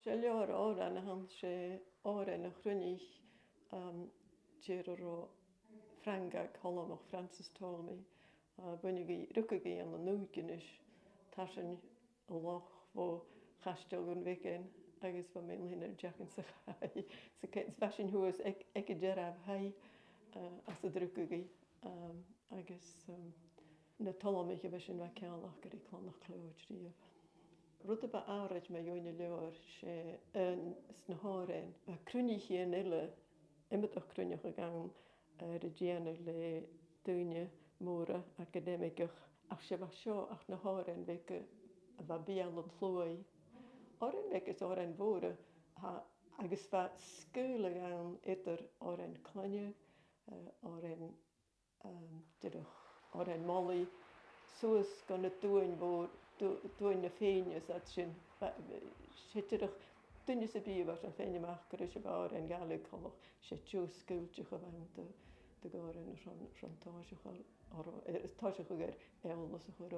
sé leor áran a han sé áran a chrunnich tíar Frangach Hollamach Francis Tommy bunig rucagaí an núginis tasin a loch bó chastel gon viken agus ba mé hinnar Jackan sa chai sa kets fashion huas ag a derab hai as a drucagaí agus na tolamich a visin va ceannach gur i clánach clúid riamh. Rud ba áraid me joine leor sé na hárain a crunich in ile imimeach crunneach a gang regéana le duine móra académicach ach sé bh seo ach na hárain veice a bh bíal an chlói. Árain veice árain mhóra agus bh scúla gan idir árain clanne árain árain molly suas gan na dúin mhór dúin na féine at sin sé duine sa bíomh an féineach gur is árain Gaelic cholach sé tú scúilteach a bhaint de gáin táiseach gur eollas a chur